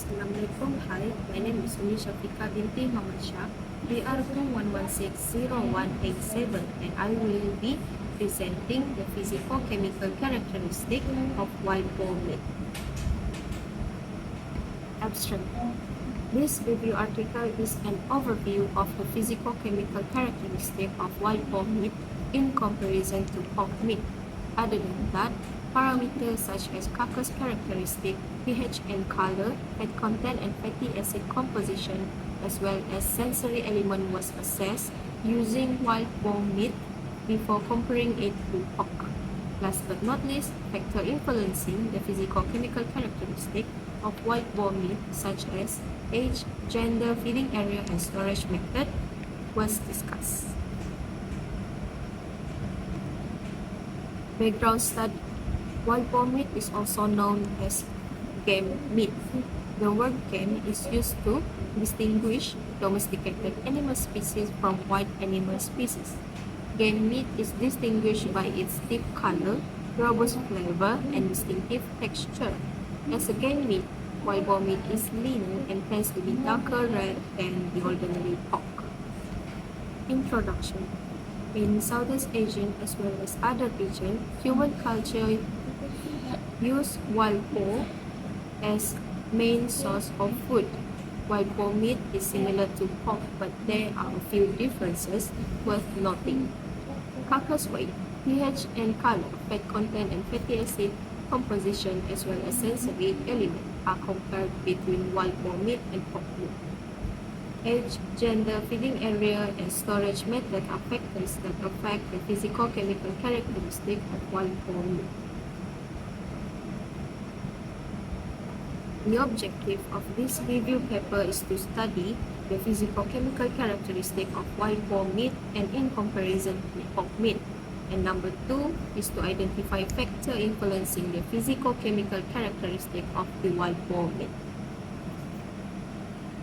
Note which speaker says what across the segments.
Speaker 1: Assalamualaikum. Hi, my name is Umi Shafika binti Muhammad Shah. BR21160187, and I will be presenting the physico-chemical characteristic of wild boar meat. Abstract. This review article is an overview of the physico-chemical characteristic of wild boar meat in comparison to pork meat. Other than that, parameters such as carcass characteristic, pH and color, fat content and fatty acid composition, as well as sensory element was assessed using wild boar meat before comparing it to pork. Last but not least, factor influencing the physico-chemical characteristic of wild boar meat such as age, gender, feeding area, and storage method was discussed. Background study. Wild boar meat is also known as game meat. The word game is used to distinguish domesticated animal species from wild animal species. Game meat is distinguished by its deep color, robust flavor, and distinctive texture. As a game meat, wild boar meat is leaner and tends to be darker red than the ordinary pork. Introduction. In Southeast Asian as well as other regions, human culture use wild boar as main source of food. Wild boar meat is similar to pork, but there are a few differences worth noting. Carcass weight, pH and color, fat content and fatty acid composition, as well as sensory element are compared between wild boar meat and pork meat. Age, gender, feeding area, and storage method are factors that affect the physico-chemical characteristic of wild boar meat. The objective of this review paper is to study the physico-chemical characteristic of wild boar meat and in comparison to pork meat. And number 2 is to identify factors influencing the physico-chemical characteristic of the wild boar meat.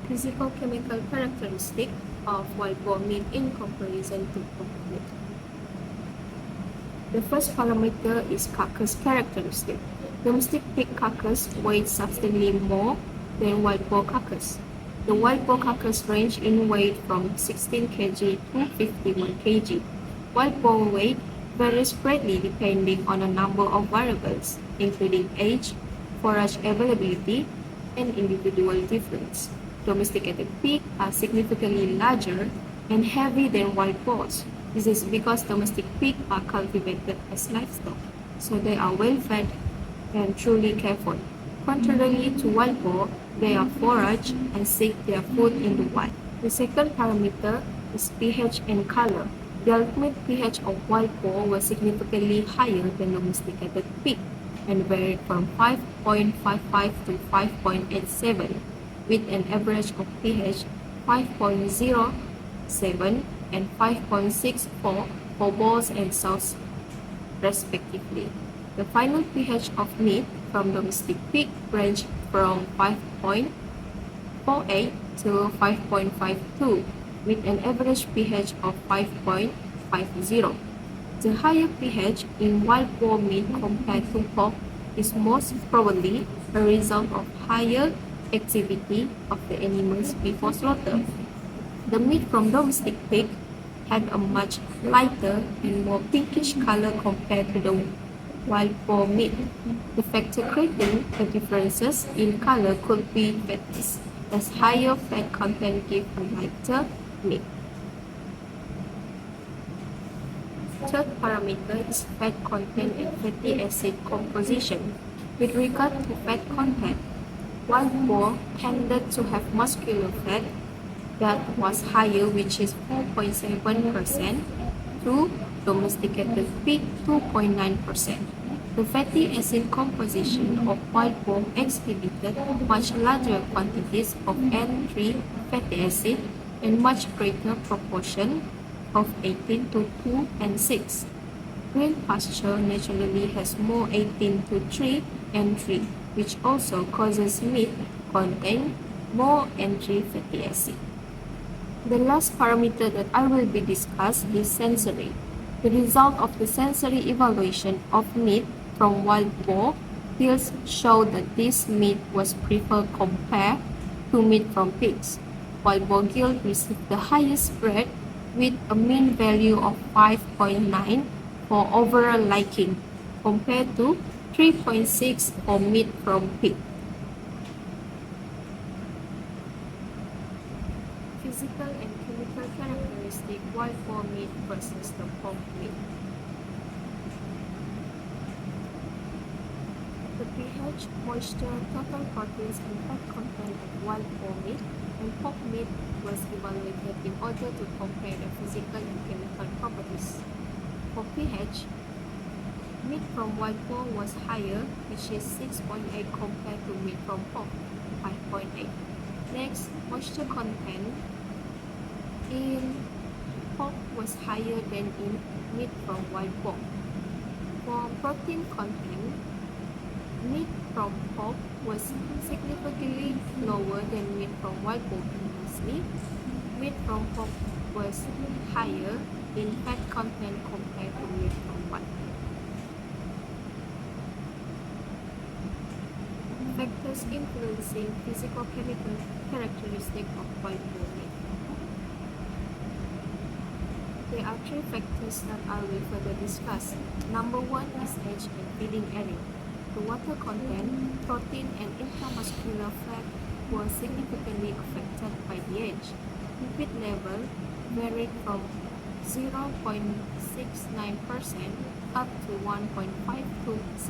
Speaker 1: Physico-chemical characteristic of wild boar meat in comparison to pork meat. The first parameter is carcass characteristic. Domestic pig carcass weighs substantially more than wild boar carcass. The wild boar carcass range in weight from 16 kg to 51 kg. Wild boar weight varies greatly depending on a number of variables, including age, forage availability, and individual difference. Domesticated pigs are significantly larger and heavier than wild boars. This is because domestic pigs are cultivated as livestock, so they are well-fed and truly cared for. Contrarily to wild boar, they are forage and seek their food in the wild. The second parameter is pH and color. The ultimate pH of wild boar was significantly higher than domesticated pig and varied from 5.55 to 5.87, with an average of pH 5.07 and 5.64 for boars and sows, respectively. The final pH of meat from domestic pig ranged from 5.48 to 5.52, with an average pH of 5.50. The higher pH in wild boar meat compared to pork is most probably a result of higher activity of the animals before slaughter. The meat from domestic pig had a much lighter and more pinkish color compared to the wild boar meat. The factor creating the differences in color could be fatties, as higher fat content gives a lighter meat. Third parameter is fat content and fatty acid composition. With regard to fat content, wild boar tended to have muscular fat that was higher, which is 4.7%, to domesticated pig 2.9%. The fatty acid composition of wild boar exhibited much larger quantities of N3 fatty acid and much greater proportion of 18 to 2 and 6. Green pasture naturally has more 18 to 3 and 3, which also causes meat contain more N3 fatty acid. The last parameter that I will be discussed is sensory. The result of the sensory evaluation of meat from wild boar Studies show that this meat was preferred compared to meat from pigs, while boar gill received the highest grade with a mean value of 5.9 for overall liking, compared to 3.6 for meat from pig. Physical and chemical characteristic wild boar meat versus the pork meat. The pH, moisture, total proteins, and fat content of wild boar meat and pork meat was evaluated in order to compare the physical and chemical properties. For pH, meat from wild boar was higher, which is 6.8 compared to meat from pork, 5.8. Next, moisture content in pork was higher than in meat from wild boar. For protein content, meat from pork was significantly lower than meat from wild boar. Conversely, meat from pork was higher in fat content compared to meat from wild boar. Factors influencing physical-chemical characteristics of wild boar meat. There are three factors that I will further discuss. Number one is age and feeding area. The water content, protein, and intramuscular fat were significantly affected by the age. Lipid level varied from 0.69% up to 1.52%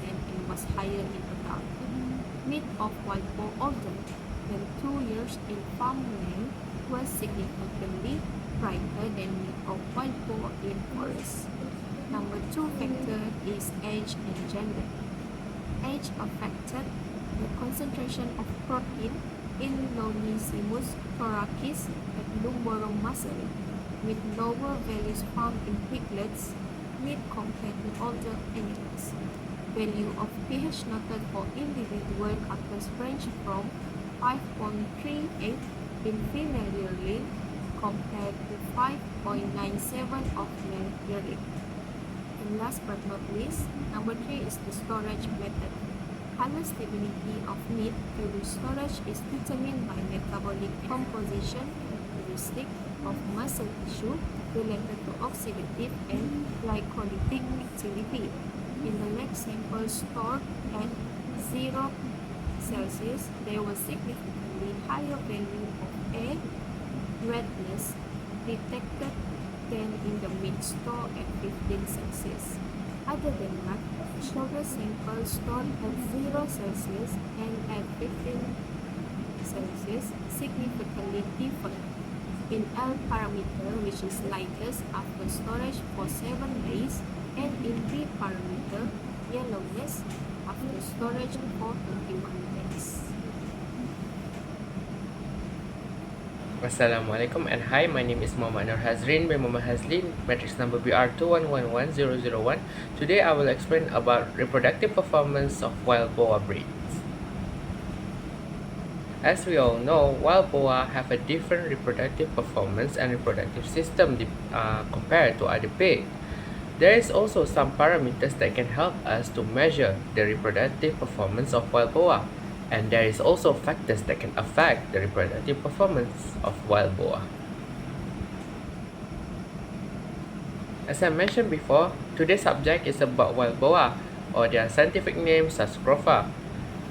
Speaker 1: and was higher in adult. Meat of wild boar older than 2 years in farmland was significantly brighter than meat of wild boar in forest. Number two factor is age and gender. Age affected the concentration of protein in Lonissimus thoracis and lumborum muscle, with lower values found in piglets, meat compared to older animals. Value of pH noted for individual carcass range from 5.38 in female yearling compared to 5.97 of male yearling. And last but not least, number 3 is the storage method. Color stability of meat during storage is determined by metabolic composition characteristic of muscle tissue related to oxidative and glycolytic activity. In the leg sample stored at 0 Celsius, there was significantly higher value of A redness detected than in the meat stored at 15 Celsius. Other than that, sugar samples stored at 0 Celsius and at 15 Celsius significantly differ. In L parameter, which is lightest after storage for 7 days, and in B parameter, yellowness after storage for 21 days.
Speaker 2: Assalamualaikum and hi, my name is Muhammad Nur Hazrin by Muhammad Hazlin, matrix number BR2111001. Today I will explain about reproductive performance of wild boar breeds. As we all know, wild boar have a different reproductive performance and reproductive system compared to other pigs. There is also some parameters that can help us to measure the reproductive performance of wild boar. And there is also factors that can affect the reproductive performance of wild boar. As I mentioned before, today's subject is about wild boar, or their scientific name Sarcopha.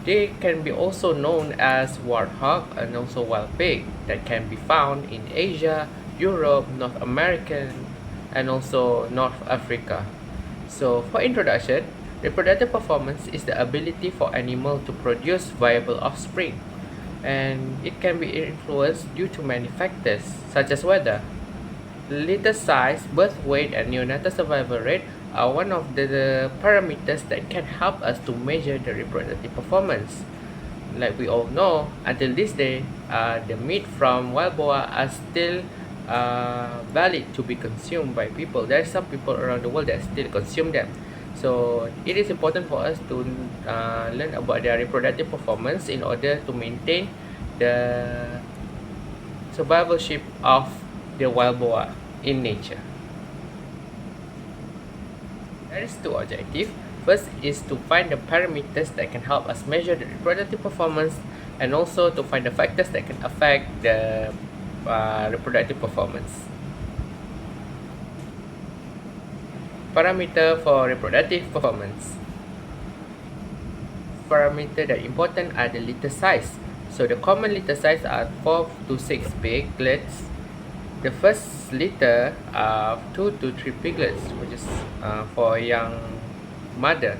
Speaker 2: They can be also known as warthog and also wild pig that can be found in Asia, Europe, North America, and also North Africa. So for introduction, reproductive performance is the ability for animal to produce viable offspring, and it can be influenced due to many factors such as weather. Litter size, birth weight, and neonatal survival rate are one of the parameters that can help us to measure the reproductive performance. Like we all know, until this day, the meat from wild boar are still valid to be consumed by people. There are some people around the world that still consume them. So it is important for us to learn about their reproductive performance in order to maintain the survivalship of the wild boar in nature. There is two objectives. First is to find the parameters that can help us measure the reproductive performance, and also to find the factors that can affect the reproductive performance. Parameter for reproductive performance. Parameter that important are the litter size. So the common litter size are 4 to 6 piglets. The first litter are 2 to 3 piglets, which is for a young mother.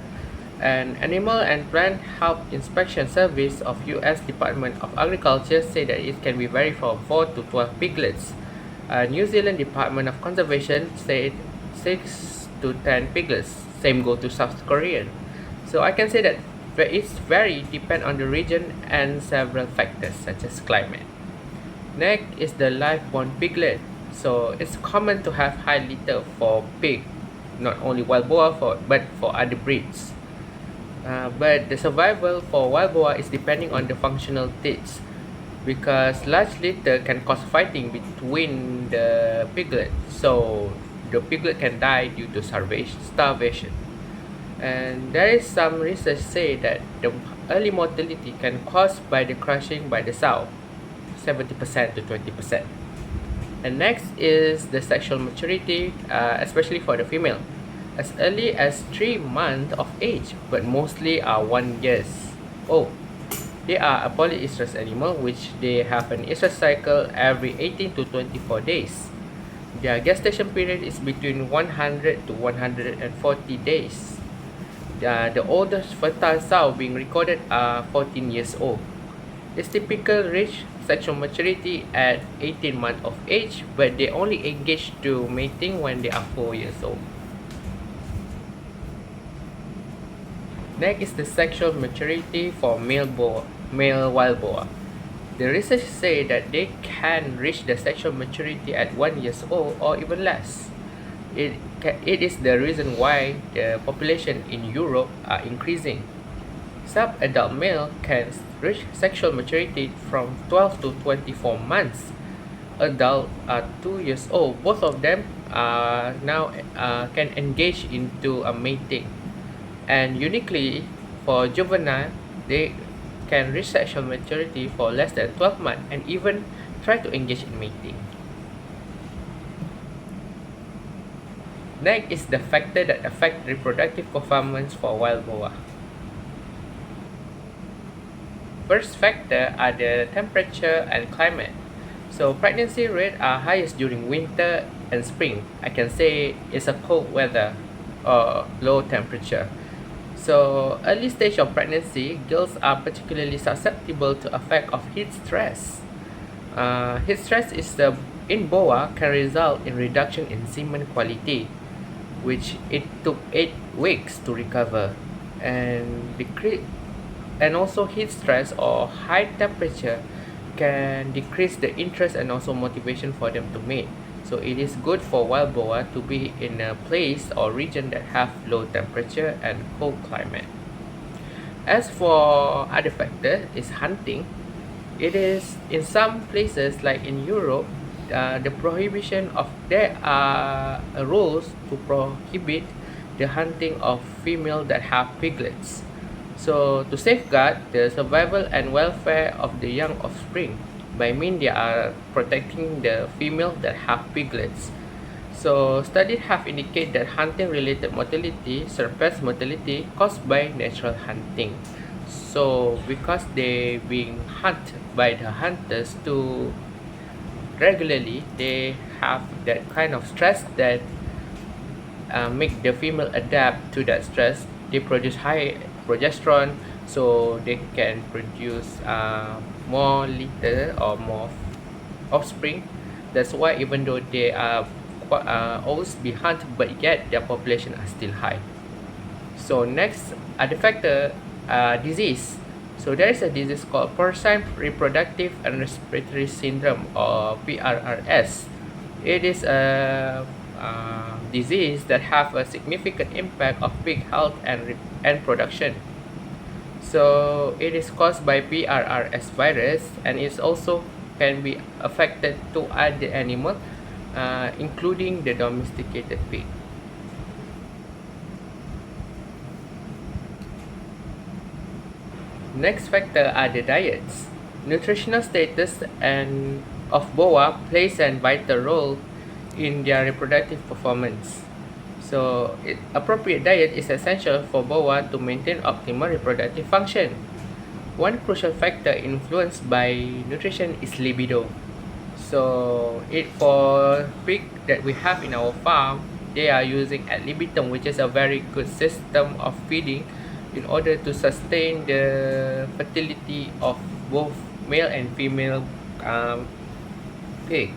Speaker 2: An Animal and Plant Health Inspection Service of U.S. Department of Agriculture say that it can be vary from 4 to 12 piglets. New Zealand Department of Conservation said 6 to 10 piglets. Same go to South Korean. So I can say that it's very depend on the region and several factors such as climate. Next is the live-born piglet. So it's common to have high litter for pig, not only wild boar but for other breeds. But the survival for wild boar is depending on the functional traits, because large litter can cause fighting between the piglet, so the piglet can die due to starvation. And there is some research say that the early mortality can caused by the crushing by the sow, 70% to 20%. And next is the sexual maturity, especially for the female, as early as 3 months of age, but mostly are 1 year old. They are a polyestrous animal, which they have an estrous cycle every 18 to 24 days. Their gestation period is between 100 to 140 days. The oldest fertile sow being recorded are 14 years old. It's typical reach sexual maturity at 18 months of age, but they only engage to mating when they are 4 years old. Next is the sexual maturity for male wild boar. The research say that they can reach the sexual maturity at 1 year old or even less. It is the reason why the population in Europe are increasing. Sub-adult male can reach sexual maturity from 12 to 24 months. Adult are 2 years old. Both of them now can engage into a mating. And uniquely, for juvenile, they can reach sexual maturity for less than 12 months and even try to engage in mating. Next is the factor that affect reproductive performance for wild boar. First factor are the temperature and climate. So pregnancy rate are highest during winter and spring. I can say it's a cold weather or low temperature. So early stage of pregnancy, girls are particularly susceptible to effect of heat stress. Heat stress in boa can result in reduction in semen quality, which it took 8 weeks to recover, and also heat stress or high temperature can decrease the interest and also motivation for them to mate. So it is good for wild boar to be in a place or region that have low temperature and cold climate. As for other factor is hunting. It is in some places like in Europe, the prohibition of there are rules to prohibit the hunting of female that have piglets. So to safeguard the survival and welfare of the young offspring, by mean they are protecting the female that have piglets. So studies have indicated that hunting related mortality surpass mortality caused by natural hunting. So because they being hunted by the hunters to regularly, they have that kind of stress that make the female adapt to that stress. They produce high progesterone, so they can produce more litter or more offspring. That's why even though they are always be hunted, but yet their population are still high. So next other factor, disease. So there is a disease called porcine reproductive and respiratory syndrome, or PRRS. It is a disease that have a significant impact of pig health and production. So it is caused by PRRS virus, and it also can be affected to other animal, including the domesticated pig. Next factor are the diets. Nutritional status and of boa plays a vital role in their reproductive performance. So, appropriate diet is essential for boa to maintain optimal reproductive function. One crucial factor influenced by nutrition is libido. So, for pig that we have in our farm, they are using ad libitum, which is a very good system of feeding in order to sustain the fertility of both male and female pig.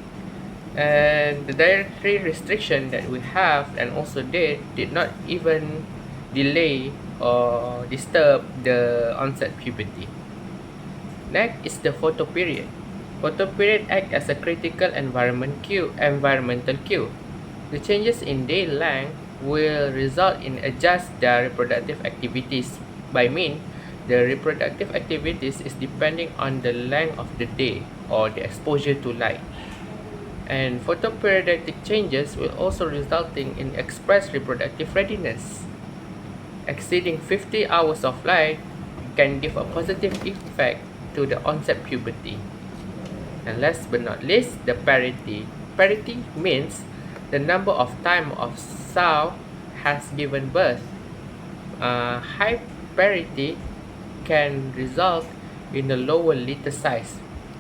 Speaker 2: And the dietary restriction that we have and also did not even delay or disturb the onset puberty. Next is the photoperiod. Photoperiod act as a critical environmental cue. The changes in day length will result in adjust their reproductive activities. By mean, the reproductive activities is depending on the length of the day or the exposure to light. And photoperiodic changes will also resulting in express reproductive readiness. Exceeding 50 hours of light can give a positive effect to the onset puberty. And last but not least, the parity. Parity means the number of time of sow has given birth. High parity can result in a lower litter size.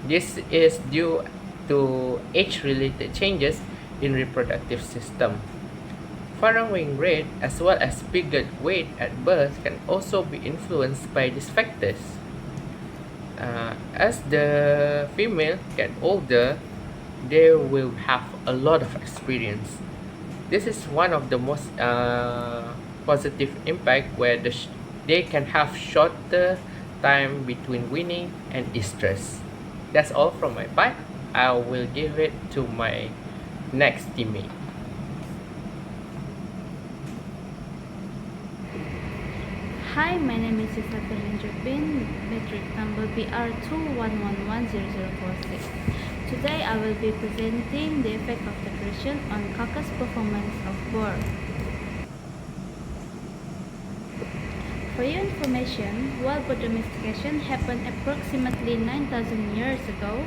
Speaker 2: This is due to age-related changes in reproductive system. Farrowing rate as well as piglet weight at birth can also be influenced by these factors. As the female get older, they will have a lot of experience. This is one of the most positive impact where they can have shorter time between weaning and estrus. That's all from my part. I will give it to my next teammate.
Speaker 3: Hi, my name is Isabel Jopin, metric number BR211100046. Today I will be presenting the effect of nutrition on carcass performance of boar. For your information, wild boar domestication happened approximately 9,000 years ago,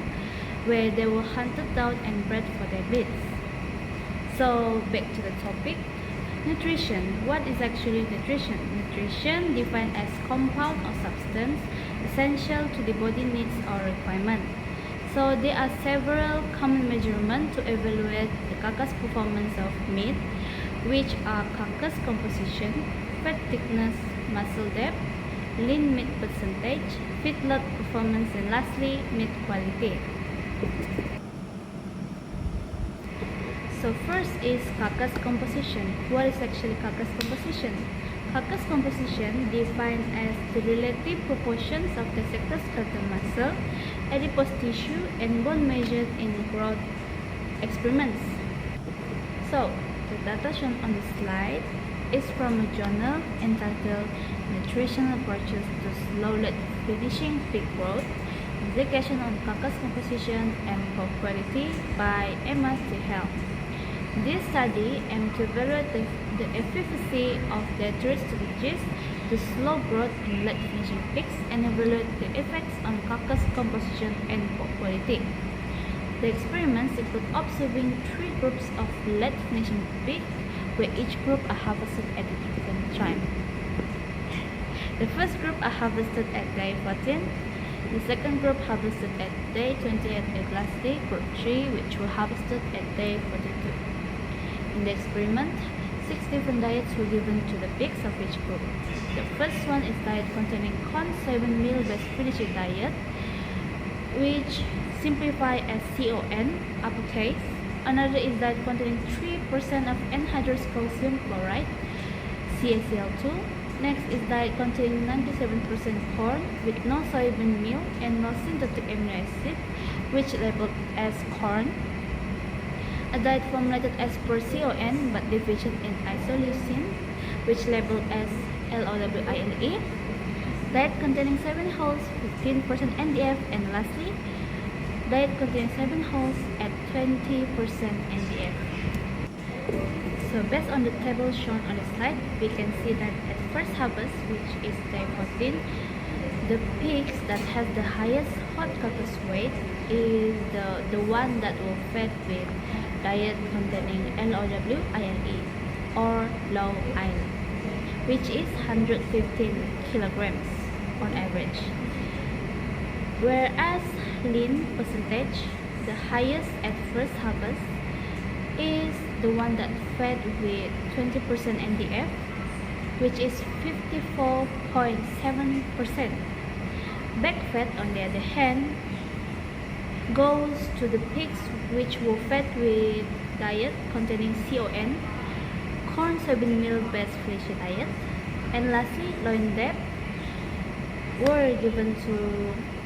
Speaker 3: where they were hunted down and bred for their meats. So back to the topic. Nutrition. What is actually nutrition? Nutrition defined as compound or substance essential to the body needs or requirement. So there are several common measurements to evaluate the carcass performance of meat, which are carcass composition, fat thickness, muscle depth, lean meat percentage, feedlot performance, and lastly, meat quality. So first is carcass composition. What is actually carcass composition? Carcass composition defined as the relative proportions of the skeletal muscle, adipose tissue, and bone measured in growth experiments. So the data shown on the slide is from a journal entitled Nutritional Approaches to Slow-Lead Finishing Pig Growth, Investigation on Carcass Composition and Pork Quality by Emma C. Hell. This study aimed to evaluate the efficacy of dietary strategies to slow growth in lead finishing pigs and evaluate the effects on carcass composition and pork quality. The experiments include observing 3 groups of lead finishing pigs, where each group are harvested at a different time. The first group are harvested at day 14. The second group harvested at day 28, and lastly group 3, which were harvested at day 42. In the experiment, 6 different diets were given to the pigs of each group. The first one is diet containing corn, soybean meal based finishing diet, which simplify as CON, uppercase. Another is diet containing 3% of anhydrous calcium chloride, CaCl2. Next is diet containing 97% corn with no soybean meal and no synthetic amino acid, which labeled as corn. A diet formulated as per CON but deficient in isoleucine, which labeled as LOWILE. Diet containing 7 wholes, 15% NDF, and lastly, diet containing 7 wholes at 20% NDF. So based on the table shown on the slide, we can see that at first harvest, which is day 14, The pigs that has the highest hot carcass weight is the one that were fed with diet containing LOWILE or low iron, which is 115 kilograms on average. Whereas lean percentage, the highest at first harvest, is the one that fed with 20% NDF, which is 54.7%. Back fat, on the other hand, goes to the pigs which were fed with diet containing corn soybean meal based fleshy diet, and lastly loin depth were given to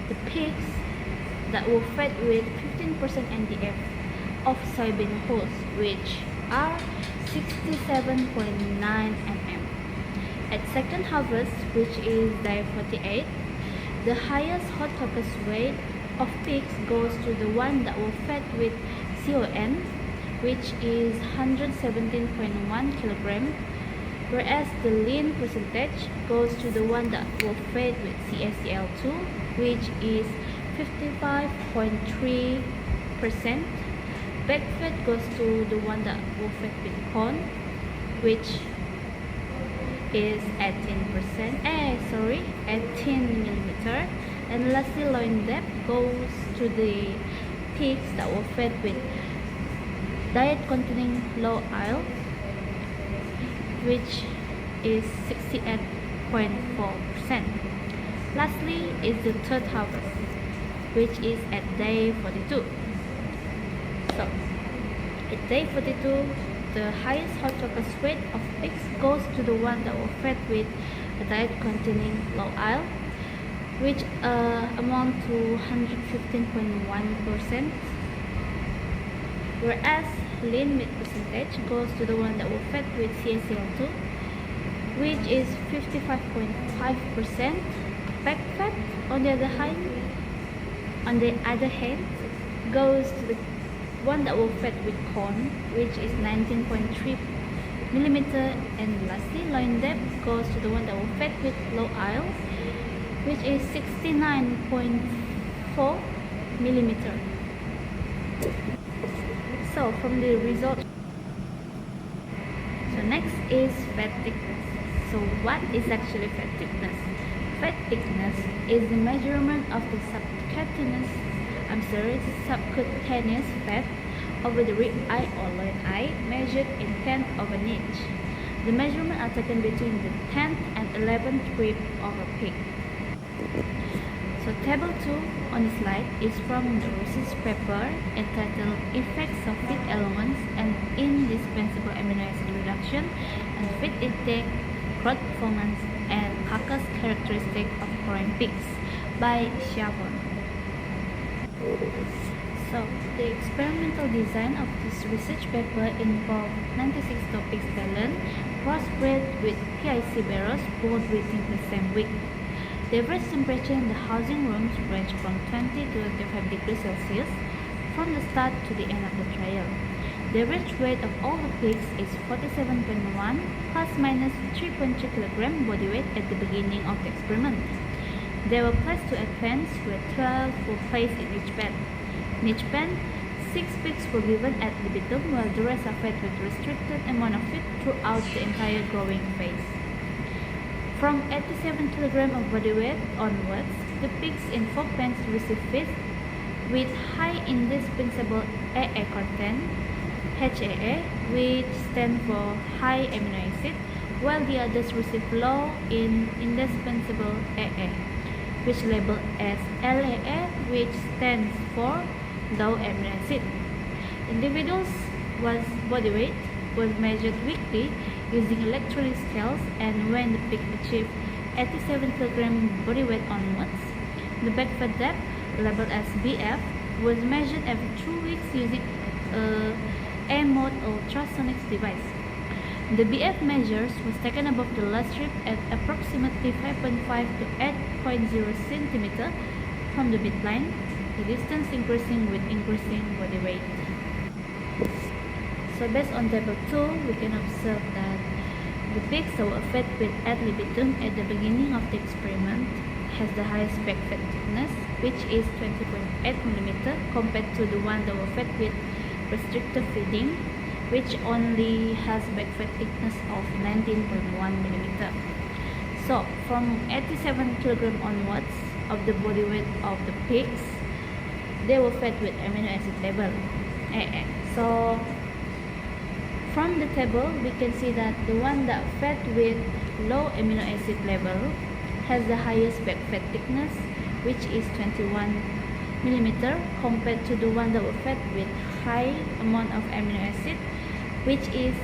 Speaker 3: the pigs that were fed with 15% NDF of soybean hulls, which are 67.9 mm. At second harvest, which is day 48, the highest hot carcass weight of pigs goes to the one that were fed with CON, which is 117.1 kg, whereas the lean percentage goes to the one that were fed with CACL2, which is 55.3%. Back fat goes to the one that were fed with corn, which is 18%, 18 millimeter. And lastly, loin depth goes to the pigs that were fed with diet containing low iron, which is 68.4%. Lastly is the third harvest, which is at day 42. So, at day 42, the highest hot carcass weight of pigs goes to the one that were fed with a diet containing low iron, which amount to 115.1%, whereas lean meat percentage goes to the one that were fed with CACL2, which is 55.5%. Back fat, on the other hand, goes to the one that were fed with corn, which is 19.3 millimeter, and lastly, loin depth goes to the one that were fed with low iron, which is 69.4 millimeter. So from the result, so next is fat thickness. So what is actually fat thickness? Fat thickness is the measurement of the subcutaneous fat over the rib eye or loin eye, measured in tenth of an inch. The measurements are taken between the 10th and 11th rib of a pig. So table 2 on the slide is from the research paper entitled Effects of Feed Elements and Indispensable Amino Acid Reduction and Feed Intake, Growth Performance, and Carcass Characteristics of Foreign Pigs by Shavon. So, the experimental design of this research paper involved 96 pigs talent crossbred with PIC barrows, both within the same week. The average temperature in the housing rooms ranged from 20 to 25 degrees Celsius from the start to the end of the trial. The average weight of all the pigs is 47.1 plus minus 3.2 kg body weight at the beginning of the experiment. They were placed to advance where 12 were placed in each pen. In each pen, 6 pigs were given ad libitum while the rest are fed with restricted amount of feed throughout the entire growing phase. From 87 kg of body weight onwards, the pigs in 4 pens received feed with high indispensable AA content, HAA, which stands for high amino acid, while the others received low in indispensable AA, which labeled as LAA, which stands for low amino acid. Individuals' body weight was measured weekly using electrolyte scales, and when the pig achieved 87 kg body weight onwards, the back fat depth, labeled as BF, was measured every 2 weeks using a A-mode ultrasonics device. The BF measures was taken above the last strip at approximately 5.5 to 8.0 cm from the midline, the distance increasing with increasing body weight. So based on table 2, we can observe that the pigs that were fed with ad libitum at the beginning of the experiment has the highest back fat thickness, which is 20.8 mm, compared to the one that were fed with restricted feeding, which only has back fat thickness of 19.1 mm. So, from 87 kg onwards of the body weight of the pigs, they were fed with amino acid level. So, from the table, we can see that the one that fed with low amino acid level has the highest back fat thickness, which is 21 mm, compared to the one that were fed with high amount of amino acid, which is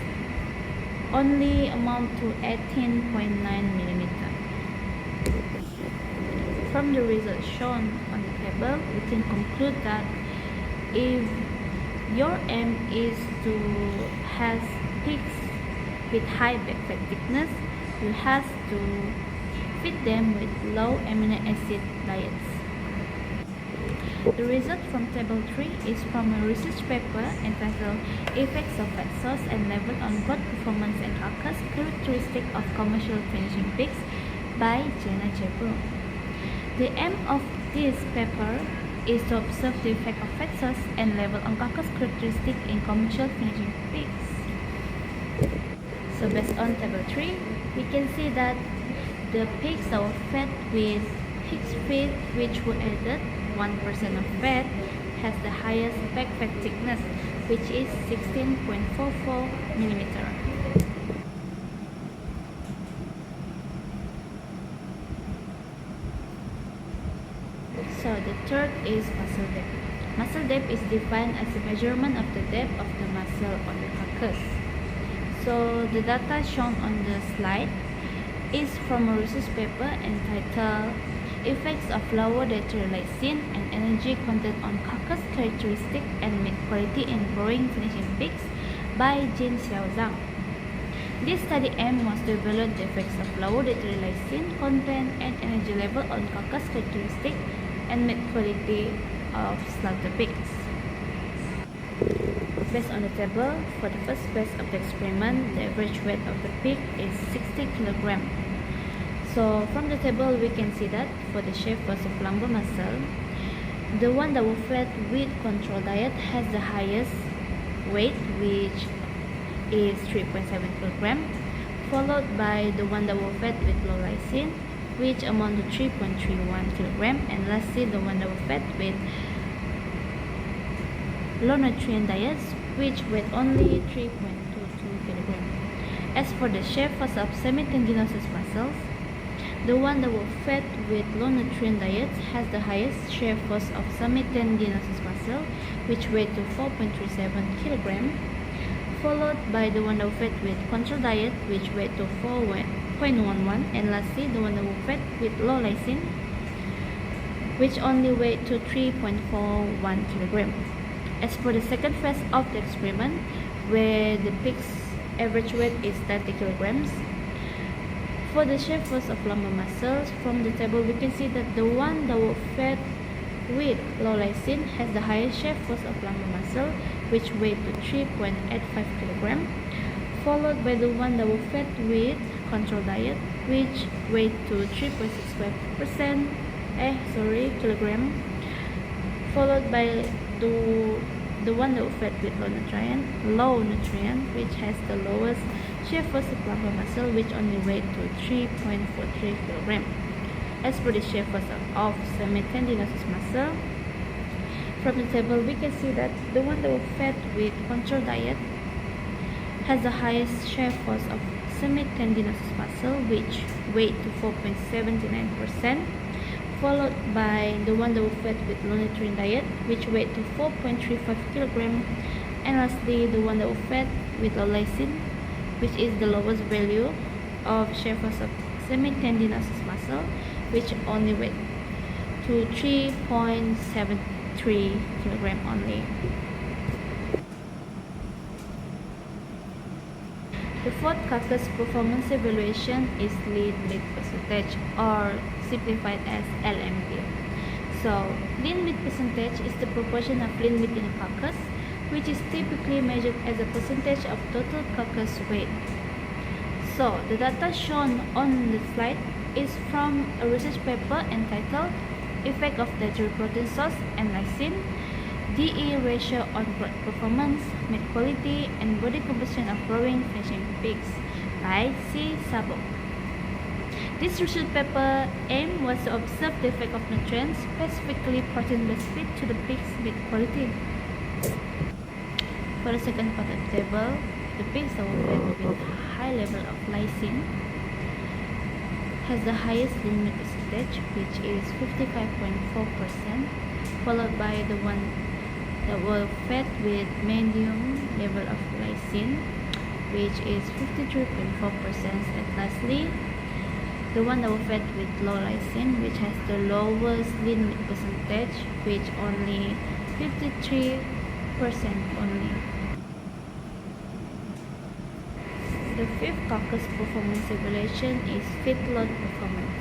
Speaker 3: only amount to 18.9 mm. From the results shown on the table, we can conclude that if your aim is to have pigs with high back fat thickness, you have to feed them with low amino acid diets. The result from table 3 is from a research paper entitled Effects of Fat Source and Level on Growth Performance and Carcass Characteristics of Commercial Finishing Pigs by Jenna Chapel. The aim of this paper is to observe the effect of fat source and level on carcass characteristics in commercial finishing pigs. So based on table 3, we can see that the pigs that were fed with pig's feed which were added 1% of fat has the highest back fat thickness, which is 16.44 mm. So the third is muscle depth. Muscle depth is defined as a measurement of the depth of the muscle on the carcass. So the data shown on the slide is from a research paper entitled Effects of Lower Dietary Lysine and Energy Content on Carcass Characteristics and Meat Quality in Growing Finishing Pigs by Jin Xiaozhang. This study aim was to evaluate the effects of lower dietary lysine content and energy level on carcass characteristics and meat quality of slaughter pigs. Based on the table, for the first phase of the experiment, the average weight of the pig is 60 kg. So from the table, we can see that for the chef versus lumbar muscle, the one that was fed with control diet has the highest weight, which is 3.7 kg, followed by the one that was fed with low lysine, which amount to 3.31 kg, and lastly the one that was fed with low nutrient diets, which weighed only 3.22 kg. As for the shape of semitendinosus muscles, the one that was fed with low nutrient diets has the highest share force of semitendinosus muscle, which weighed to 4.37 kg, followed by the one that was fed with control diet, which weighed to 4.11, and lastly the one that was fed with low lysine, which only weighed to 3.41 kg. As for the second phase of the experiment, where the pig's average weight is 30 kg, for the shear force of lumbar muscles, from the table we can see that the one that was fed with low lysine has the highest shear force of lumbar muscle, which weighed to 3.85 kg, followed by the one that was fed with control diet, which weighed to 3.65 kg, followed by the one that was fed with low nutrient, which has the lowest shear force of lumbar muscle, which only weighed to 3.43 kg. As for the shear force of semitendinosus muscle, from the table we can see that the one that was fed with control diet has the highest shear force of semitendinosus muscle, which weighed to 4.79%, followed by the one that was fed with low nutrient diet, which weighed to 4.35 kg, and lastly the one that was fed with low lysine, which is the lowest value of shear force of semitendinosus muscle, which only weighed to 3.73 kg only. The fourth carcass performance evaluation is lean meat percentage, or simplified as LMP. So, lean meat percentage is the proportion of lean meat in a carcass, which is typically measured as a percentage of total carcass weight. So the data shown on the slide is from a research paper entitled Effect of Dietary Protein Source and Lysine, DE ratio on growth performance, meat quality, and body composition of growing finishing pigs by C. Sabo. This research paper aim was to observe the effect of nutrients, specifically protein-based feed, to the pig's meat quality. For the second part of the table, the pigs that were fed with high level of lysine has the highest lean meat percentage, which is 55.4%, followed by the one that were fed with medium level of lysine, which is 53.4%, and lastly, the one that were fed with low lysine, which has the lowest lean meat percentage, which only 53% only. The fifth carcass performance evaluation is feedlot performance.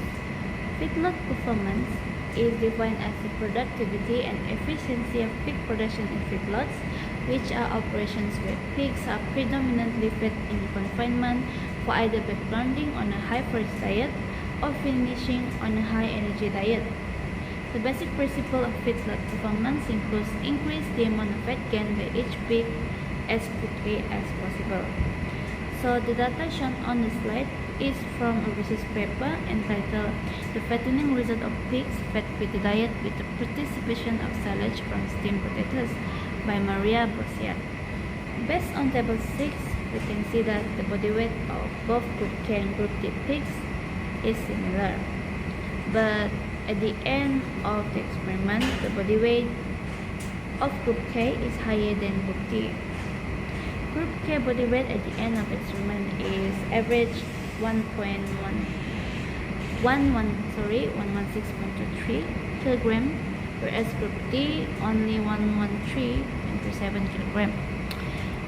Speaker 3: Feedlot performance is defined as the productivity and efficiency of pig production in feedlots, which are operations where pigs are predominantly fed in confinement for either backgrounding on a high forage diet or finishing on a high energy diet. The basic principle of feedlot performance includes increase the amount of fat gained by each pig as quickly as possible. So the data shown on the slide is from a research paper entitled The Fattening Result of Pigs Fed with the Diet with the Participation of Silage from Steamed Potatoes by Maria Bosiat. Based on table 6, we can see that the body weight of both group K and group D pigs is similar. But at the end of the experiment, the body weight of group K is higher than group D. Group K body weight at the end of the experiment is average 116.23 kg, whereas group D only 113.27 kg.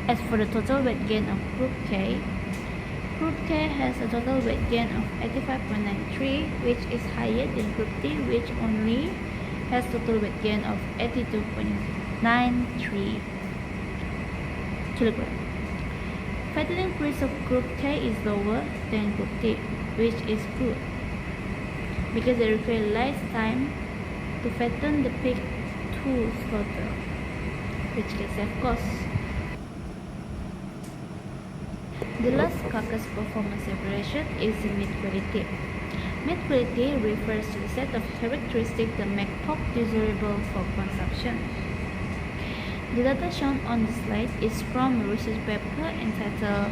Speaker 3: As for the total weight gain of group K has a total weight gain of 85.93, which is higher than group D, which only has total weight gain of 82.93 kg. Fatal increase of group K is lower than group D, which is good because they require less time to fatten the pig to slaughter, which can save costs. The last carcass performance evaluation is the meat quality. Meat quality refers to the set of characteristics that make pork desirable for consumption. The data shown on the slide is from a research paper entitled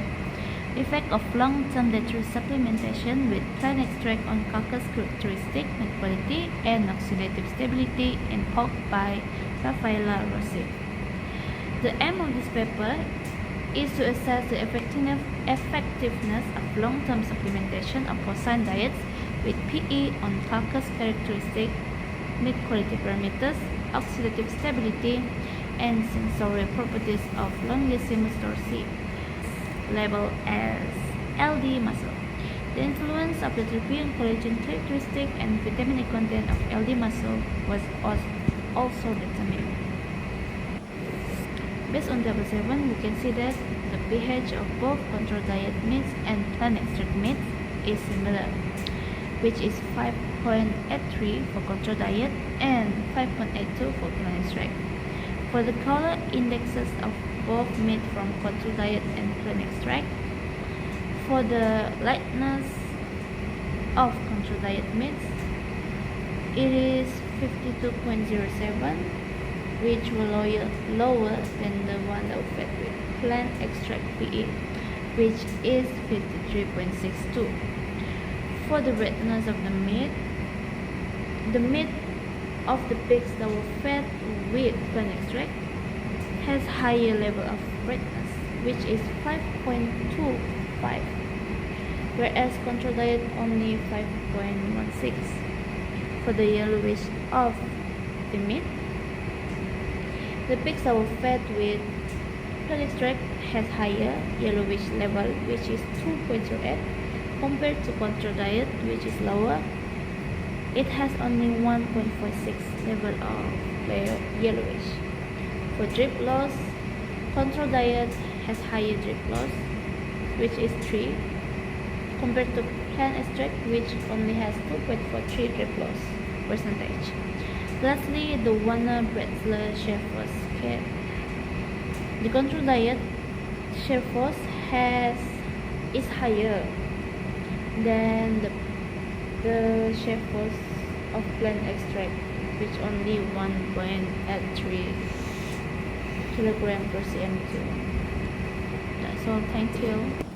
Speaker 3: Effect of Long-Term Dietary Supplementation with Plant Extract on Carcass Characteristic, Meat Quality, and Oxidative Stability in Pork by Rafaela Rossi. The aim of this paper is to assess the effectiveness of long-term supplementation of porcine diets with PE on carcass characteristic, meat quality parameters, oxidative stability, and sensorial properties of longissimus dorsi, labeled as LD muscle. The influence of the terpene collagen characteristic and vitamin A content of LD muscle was also determined. Based on table 7, we can see that the pH of both controlled diet meats and plant extract meats is similar, which is 5.83 for controlled diet and 5.82 for plant extract. For the color indexes of both meat from controlled diet and plant extract, for the lightness of controlled diet meats, it is 52.07, which were lower than the one that was fed with plant extract PE, which is 53.62. For the redness of the meat of the pigs that were fed with plant extract has higher level of redness, which is 5.25, whereas control diet only 5.16. For the yellowish of the meat, the pigs that were fed with plant extract has higher yellowish level, which is 2.08, compared to control diet, which is lower. It has only 1.46 level of yellowish. For drip loss, control diet has higher drip loss, which is 3, compared to plant extract, which only has 2.43 glucose percentage. Lastly, the Warner Brettler share force. Okay. The control diet share force is higher than the share force of plant extract, which only 1.83 kilogram per cm2. That's all. Thank you.